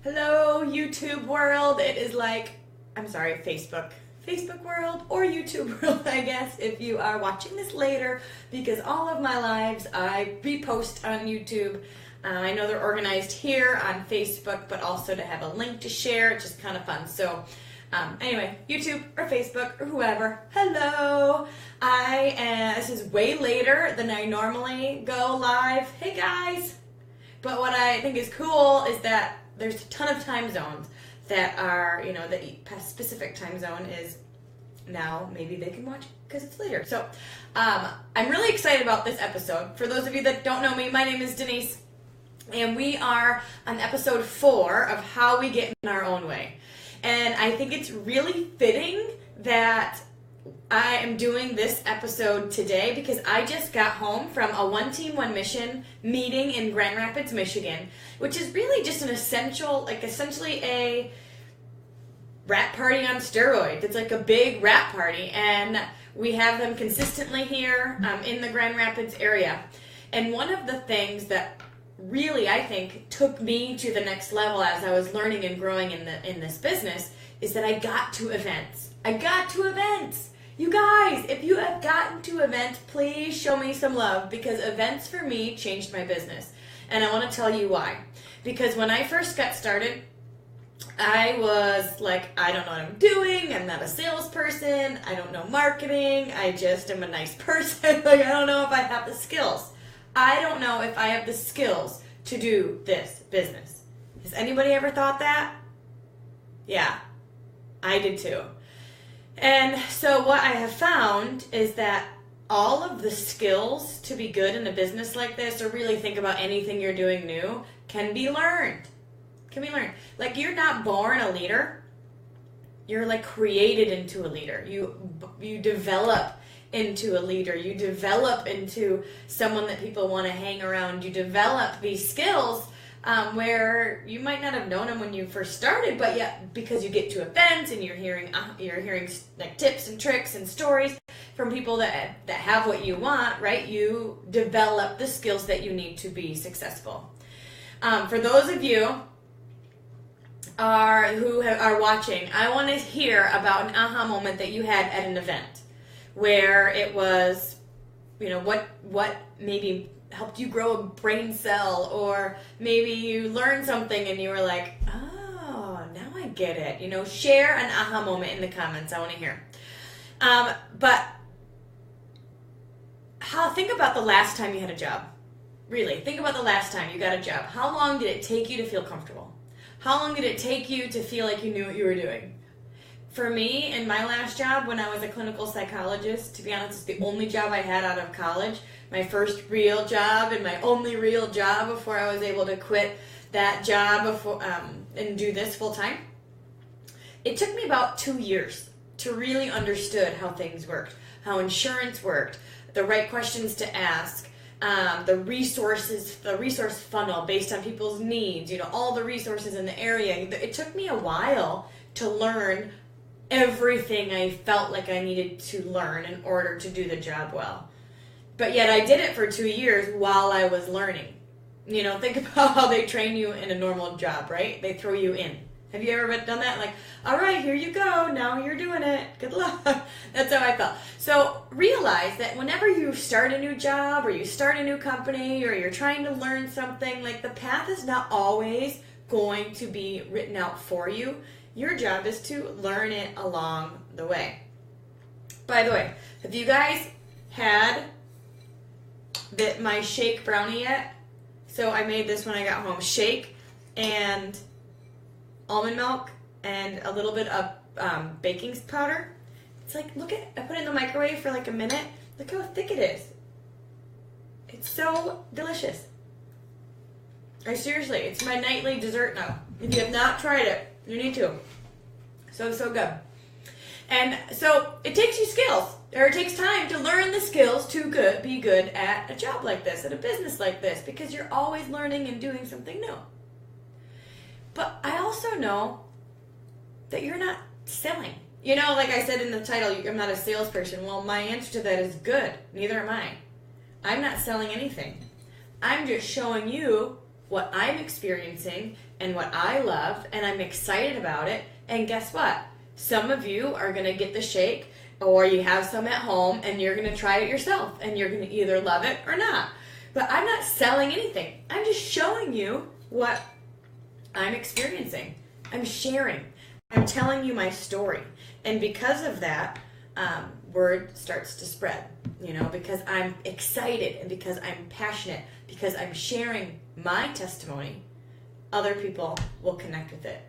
Hello, YouTube world. It is Facebook world, or YouTube world, I guess, if you are watching this later, because all of my lives I repost on YouTube. I know they're organized here on Facebook, but also to have a link to share. It's just kind of fun. So, anyway, YouTube or Facebook or whoever, hello. This is way later than I normally go live. Hey guys. But what I think is cool is that there's a ton of time zones that are, the specific time zone is now. Maybe they can watch because it's later. So I'm really excited about this episode. For those of you that don't know me, my name is Denise, and we are on episode 4 of How We Get in Our Own Way. And I think it's really fitting that I am doing this episode today because I just got home from a One Team, One Mission meeting in Grand Rapids, Michigan, which is really just essentially a rap party on steroids. It's like a big rap party, and we have them consistently here in the Grand Rapids area. And one of the things that really, I think, took me to the next level as I was learning and growing in this business is that I got to events. You guys, if you have gotten to events, please show me some love, because events for me changed my business. And I want to tell you why. Because when I first got started, I was like, I don't know what I'm doing. I'm not a salesperson. I don't know marketing. I just am a nice person. I don't know if I have the skills. I don't know if I have the skills to do this business. Has anybody ever thought that? Yeah, I did too. And so what I have found is that all of the skills to be good in a business like this, or really think about anything you're doing new, can be learned. Like, you're not born a leader. You're like created into a leader. You develop into a leader. You develop into someone that people want to hang around. You develop these skills where you might not have known them when you first started, but yet because you get to events and you're hearing like tips and tricks and stories from people that have what you want, right? You develop the skills that you need to be successful. For those of you who are watching, I want to hear about an aha moment that you had at an event where it was, what maybe helped you grow a brain cell, or maybe you learned something and you were like, oh, now I get it. Share an aha moment in the comments. I want to hear. But think about the last time you had a job. Really, think about the last time you got a job. How long did it take you to feel comfortable? How long did it take you to feel like you knew what you were doing? For me, in my last job, when I was a clinical psychologist, to be honest, it's the only job I had out of college. My first real job and my only real job before I was able to quit that job and do this full time. It took me about 2 years to really understand how things worked, how insurance worked, the right questions to ask, the resource funnel based on people's needs, all the resources in the area. It took me a while to learn everything I felt like I needed to learn in order to do the job well. But yet I did it for 2 years while I was learning. Think about how they train you in a normal job, right? They throw you in. Have you ever done that? Like, all right, here you go. Now you're doing it. Good luck. That's how I felt. So realize that whenever you start a new job, or you start a new company, or you're trying to learn something, like, the path is not always going to be written out for you. Your job is to learn it along the way. By the way, have you guys had my shake brownie yet? So I made this when I got home. Shake and almond milk and a little bit of baking powder. It's like, I put it in the microwave for like a minute. Look how thick it is. It's so delicious. Seriously, it's my nightly dessert now. If you have not tried it, you need to. So good. And so it takes you skills, or it takes time to learn the skills to be good at a job like this, at a business like this, because you're always learning and doing something new. But I also know that you're not selling. Like I said in the title, I'm not a salesperson. Well, my answer to that is good. Neither am I. I'm not selling anything. I'm just showing you what I'm experiencing and what I love, and I'm excited about it. And guess what? Some of you are going to get the shake, or you have some at home and you're going to try it yourself, and you're going to either love it or not. But I'm not selling anything. I'm just showing you what I'm experiencing. I'm sharing. I'm telling you my story. And because of that, word starts to spread, because I'm excited and because I'm passionate, because I'm sharing my testimony, other people will connect with it.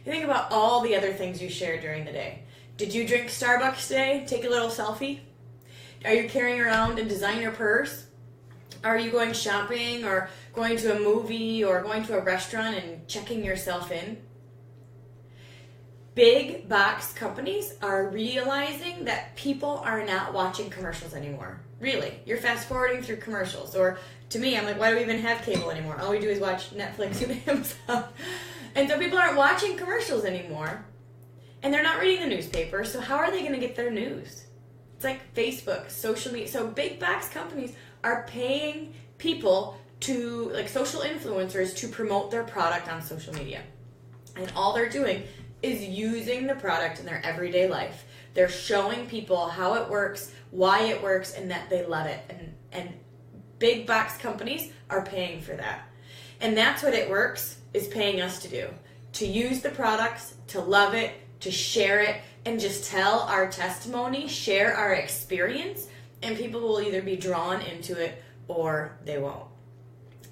You think about all the other things you share during the day. Did you drink Starbucks today? Take a little selfie? Are you carrying around a designer purse? Are you going shopping or going to a movie or going to a restaurant and checking yourself in? Big box companies are realizing that people are not watching commercials anymore. Really. You're fast forwarding through commercials. Or to me, I'm like, why do we even have cable anymore? All we do is watch Netflix and Amazon. And so people aren't watching commercials anymore. And they're not reading the newspaper. So how are they going to get their news? It's like Facebook, social media. So big box companies are paying people to, like social influencers, to promote their product on social media. And all they're doing is using the product in their everyday life. They're showing people how it works, why it works, and that they love it. And big box companies are paying for that. And that's what It Works is paying us to do. To use the products, to love it, to share it, and just tell our testimony, share our experience, and people will either be drawn into it or they won't.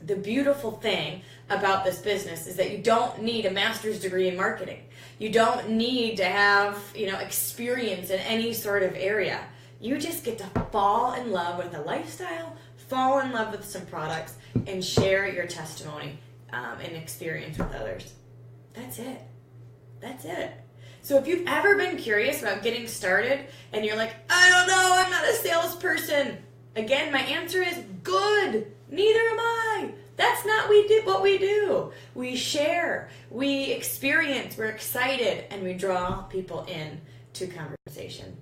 The beautiful thing about this business is that you don't need a master's degree in marketing. You don't need to have, experience in any sort of area. You just get to fall in love with a lifestyle, fall in love with some products, and share your testimony and experience with others. That's it. That's it. So if you've ever been curious about getting started and you're like, I don't know, I'm not a salesperson. Again, my answer is good. Neither am I. That's not what we do. We share, we experience, we're excited, and we draw people in to conversation.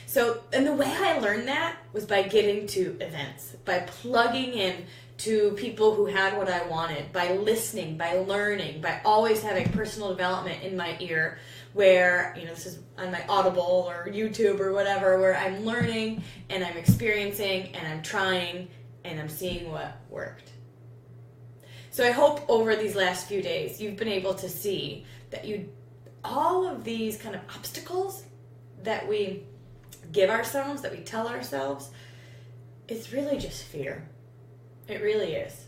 So, and the way I learned that was by getting to events, by plugging in to people who had what I wanted, by listening, by learning, by always having personal development in my ear, where, this is on my Audible or YouTube or whatever, where I'm learning and I'm experiencing and I'm trying and I'm seeing what worked. So I hope over these last few days you've been able to see that all of these kind of obstacles that we give ourselves, that we tell ourselves, it's really just fear. It really is.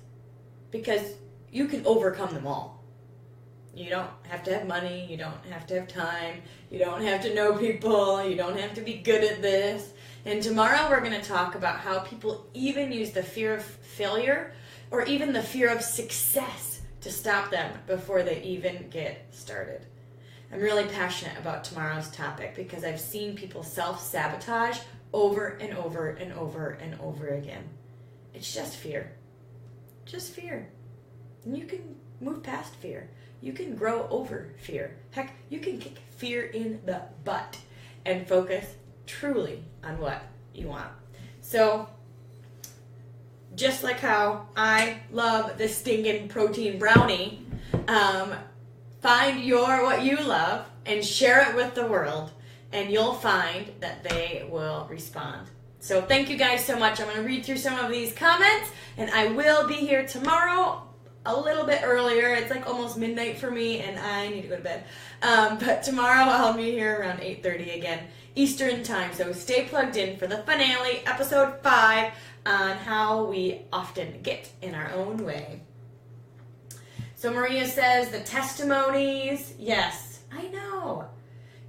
Because you can overcome them all. You don't have to have money, you don't have to have time, you don't have to know people, you don't have to be good at this. And tomorrow we're going to talk about how people even use the fear of failure or even the fear of success to stop them before they even get started. I'm really passionate about tomorrow's topic because I've seen people self-sabotage over and over and over and over again. It's just fear. Just fear. And you can move past fear. You can grow over fear. Heck, you can kick fear in the butt and focus truly on what you want. So, just like how I love the stinking protein brownie, find what you love and share it with the world, and you'll find that they will respond. So thank you guys so much. I'm going to read through some of these comments, and I will be here tomorrow a little bit earlier. It's like almost midnight for me, and I need to go to bed. But tomorrow I'll be here around 8:30 again, Eastern time. So stay plugged in for the finale, episode 5, on how we often get in our own way. So Maria says, the testimonies, yes, I know.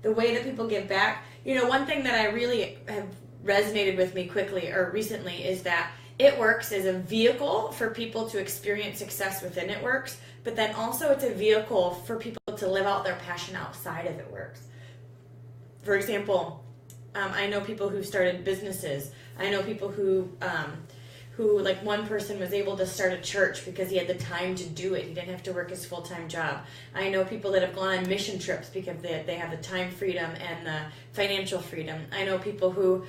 The way that people give back. One thing that I really have resonated with me recently is that It Works is a vehicle for people to experience success within It Works, but then also it's a vehicle for people to live out their passion outside of It Works. For example, I know people who started businesses. I know people who like one person was able to start a church because he had the time to do it. He didn't have to work his full-time job. I know people that have gone on mission trips because they have the time freedom and the financial freedom. I know people who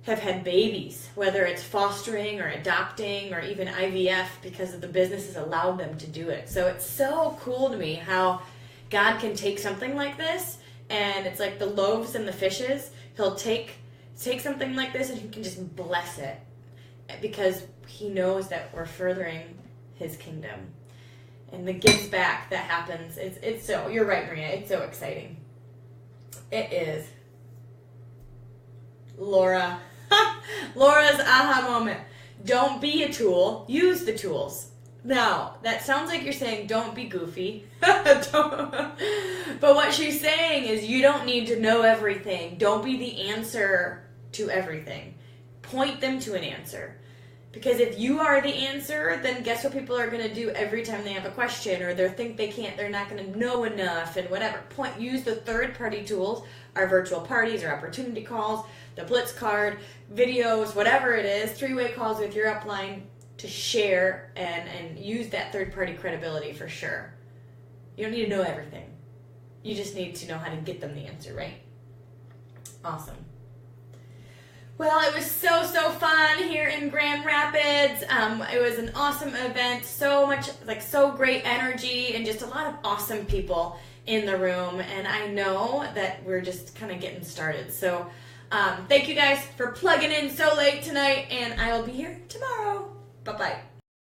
have had babies, whether it's fostering or adopting or even IVF, because of the business has allowed them to do it. So it's so cool to me how God can take something like this, and it's like the loaves and the fishes. He'll take something like this and he can just bless it, because he knows that we're furthering his kingdom. And the gives back that happens, it's so, you're right, Maria, it's so exciting. It is. Laura's aha moment. Don't be a tool, use the tools. Now, that sounds like you're saying don't be goofy. But what she's saying is you don't need to know everything. Don't be the answer to everything. Point them to an answer. Because if you are the answer, then guess what people are going to do every time they have a question, or they think they're not going to know enough, and whatever. Use the third-party tools, our virtual parties, our opportunity calls, the Blitz card, videos, whatever it is, three-way calls with your upline, to share and use that third-party credibility for sure. You don't need to know everything. You just need to know how to get them the answer, right? Awesome. Well, it was so fun here in Grand Rapids. It was an awesome event. So much, so great energy, and just a lot of awesome people in the room. And I know that we're just kind of getting started. So thank you guys for plugging in so late tonight, and I will be here tomorrow. Bye-bye.